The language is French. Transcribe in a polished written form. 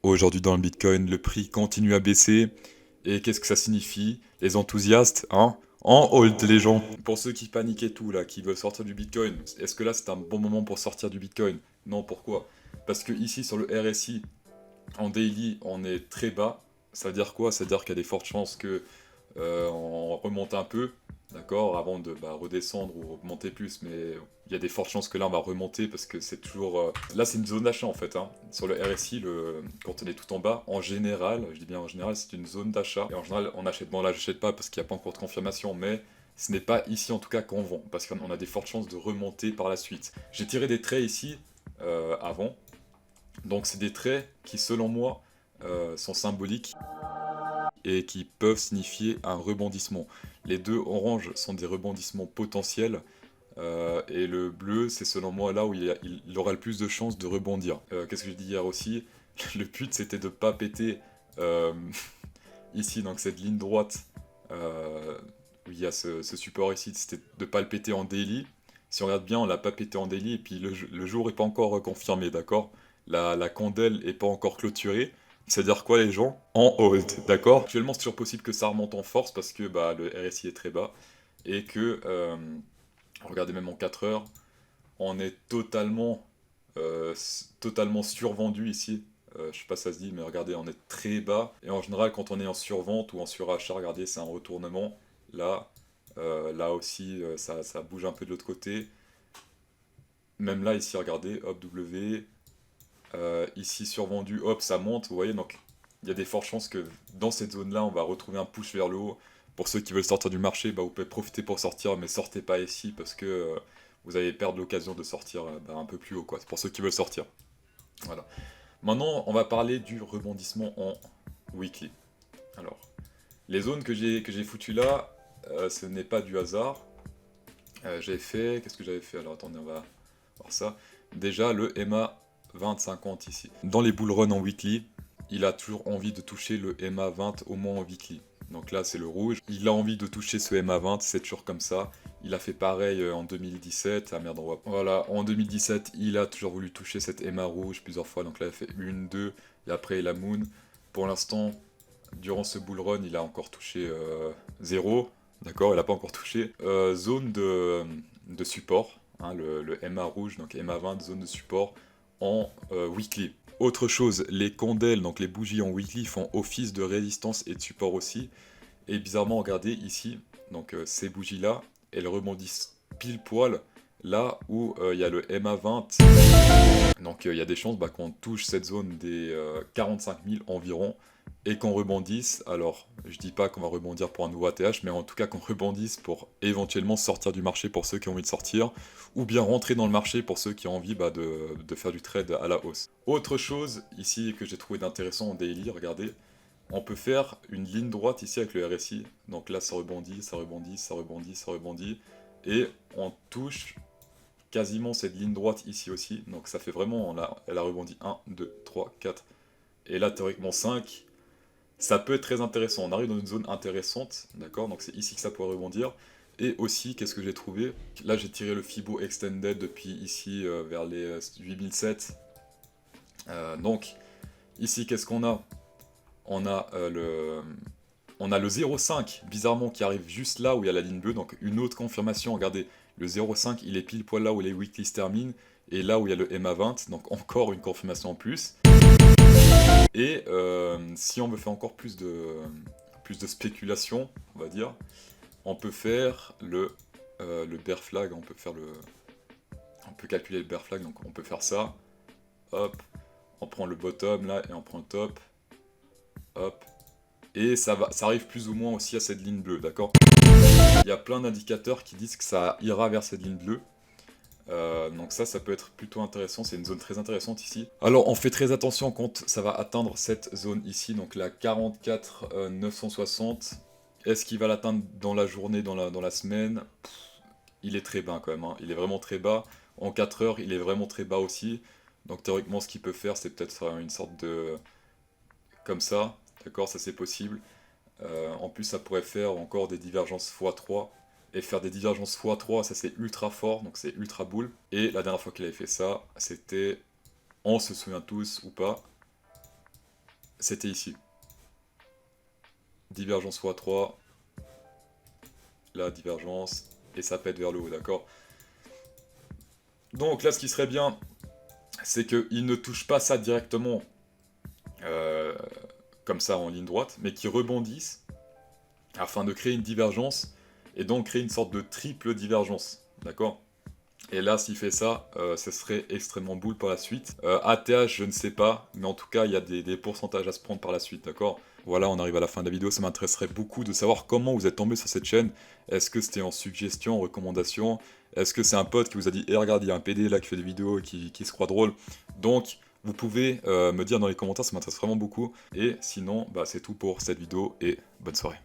Aujourd'hui dans le Bitcoin, le prix continue à baisser. Et qu'est-ce que ça signifie? Les enthousiastes, hein? En hold les gens. Pour ceux qui paniquent et tout là, qui veulent sortir du Bitcoin, est-ce que là c'est un bon moment pour sortir du Bitcoin? Non, pourquoi? Parce que ici sur le RSI, en daily, on est très bas. Ça veut dire quoi? Ça veut dire qu'il y a des fortes chances que on remonte un peu, d'accord, avant de redescendre ou augmenter plus, mais il y a des fortes chances que là on va remonter parce que c'est toujours... Là c'est une zone d'achat en fait, hein. Sur le RSI, quand on est tout en bas, en général, je dis bien en général, c'est une zone d'achat. Et en général on achète, bon là j'achète pas parce qu'il n'y a pas encore de confirmation, mais ce n'est pas ici en tout cas qu'on vend, parce qu'on a des fortes chances de remonter par la suite. J'ai tiré des traits ici avant, donc c'est des traits qui selon moi sont symboliques et qui peuvent signifier un rebondissement. Les deux oranges sont des rebondissements potentiels, et le bleu, c'est selon moi là où il aura le plus de chances de rebondir. Qu'est-ce que je dis hier aussi? Le but c'était de pas péter euh, ici, donc cette ligne droite, où il y a ce support ici, c'était de pas le péter en daily. Si on regarde bien, on l'a pas pété en daily, et puis le jour est pas encore confirmé, d'accord? La candelle est pas encore clôturée. C'est-à-dire quoi les gens? En hold, d'accord? Actuellement c'est toujours possible que ça remonte en force parce que le RSI est très bas, et que, regardez même en 4 heures, on est totalement survendu ici. Je sais pas si ça se dit, mais regardez, on est très bas. Et en général, quand on est en survente ou en surachat, regardez, c'est un retournement. Là, là aussi, ça bouge un peu de l'autre côté. Même là, ici, regardez, hop, W. Ici, survendu, hop, ça monte, vous voyez. Donc, il y a des fortes chances que dans cette zone-là, on va retrouver un push vers le haut. Pour ceux qui veulent sortir du marché, vous pouvez profiter pour sortir, mais sortez pas ici parce que vous allez perdre l'occasion de sortir un peu plus haut, quoi. C'est pour ceux qui veulent sortir. Voilà. Maintenant, on va parler du rebondissement en weekly. Alors, les zones que j'ai foutues là, ce n'est pas du hasard. J'avais fait... Qu'est-ce que j'avais fait? Alors, attendez, on va voir ça. Déjà, le EMA 20-50 ici. Dans les bull run en weekly, il a toujours envie de toucher le EMA 20 au moins en weekly. Donc là, c'est le rouge. Il a envie de toucher ce EMA 20, c'est toujours comme ça. Il a fait pareil en 2017. Ah merde, on voit. Voilà, en 2017, il a toujours voulu toucher cette EMA rouge plusieurs fois. Donc là, il a fait une, deux, et après la moon. Pour l'instant, durant ce bull run, il a encore touché 0. D'accord, il n'a pas encore touché. Zone de support, hein, le MA rouge, donc MA 20, zone de support en weekly. Autre chose, les candelles, donc les bougies en weekly, font office de résistance et de support aussi. Et bizarrement, regardez ici, donc ces bougies-là, elles rebondissent pile poil là où il y a le MA 20. Donc il y a des chances qu'on touche cette zone des 45 000 environ et qu'on rebondisse. Alors je dis pas qu'on va rebondir pour un nouveau ATH, mais en tout cas qu'on rebondisse pour éventuellement sortir du marché pour ceux qui ont envie de sortir, ou bien rentrer dans le marché pour ceux qui ont envie de faire du trade à la hausse. Autre chose ici que j'ai trouvé d'intéressant en daily, regardez, on peut faire une ligne droite ici avec le RSI. Donc là ça rebondit, ça rebondit, ça rebondit, ça rebondit, et on touche quasiment cette ligne droite ici aussi. Donc ça fait vraiment, elle a rebondi 1, 2, 3, 4. Et là, théoriquement 5. Ça peut être très intéressant. On arrive dans une zone intéressante, d'accord? Donc c'est ici que ça pourrait rebondir. Et aussi, qu'est-ce que j'ai trouvé? Là, j'ai tiré le Fibo Extended depuis ici vers les 8007. Donc, ici, qu'est-ce qu'on a? On a le 0,5, bizarrement, qui arrive juste là où il y a la ligne bleue. Donc, une autre confirmation. Regardez, le 0,5, il est pile poil là où les weeklies se terminent. Et là où il y a le MA20. Donc, encore une confirmation en plus. Et si on veut faire encore plus de spéculation, on va dire, on peut faire le bear flag. On peut calculer le bear flag. Donc, on peut faire ça. Hop. On prend le bottom là et on prend le top. Hop. Et ça arrive plus ou moins aussi à cette ligne bleue, d'accord? Il y a plein d'indicateurs qui disent que ça ira vers cette ligne bleue. Donc ça peut être plutôt intéressant, c'est une zone très intéressante ici. Alors on fait très attention quand ça va atteindre cette zone ici, donc la 44 960. Est-ce qu'il va l'atteindre dans la journée, dans la semaine? Il est très bas quand même, hein. Il est vraiment très bas. En 4 heures, il est vraiment très bas aussi. Donc théoriquement, ce qu'il peut faire, c'est peut-être une sorte de... comme ça, d'accord, ça c'est possible. En plus, ça pourrait faire encore des divergences x3. Et faire des divergences x3, ça c'est ultra fort, donc c'est ultra boule. Et la dernière fois qu'il avait fait ça, c'était, on se souvient tous ou pas, c'était ici. Divergence x3, la divergence, et ça pète vers le haut, d'accord? Donc là, ce qui serait bien, c'est qu'il ne touche pas ça directement, euh, comme ça en ligne droite, mais qu'il rebondisse afin de créer une divergence, et donc créer une sorte de triple divergence, d'accord? Et là, s'il fait ça, ce serait extrêmement boule par la suite. ATH, je ne sais pas, mais en tout cas, il y a des pourcentages à se prendre par la suite, d'accord? Voilà, on arrive à la fin de la vidéo. Ça m'intéresserait beaucoup de savoir comment vous êtes tombé sur cette chaîne. Est-ce que c'était en suggestion, en recommandation? Est-ce que c'est un pote qui vous a dit, eh regarde, il y a un PD là qui fait des vidéos et qui se croit drôle? Donc, vous pouvez me dire dans les commentaires, ça m'intéresse vraiment beaucoup. Et sinon, bah, c'est tout pour cette vidéo et bonne soirée.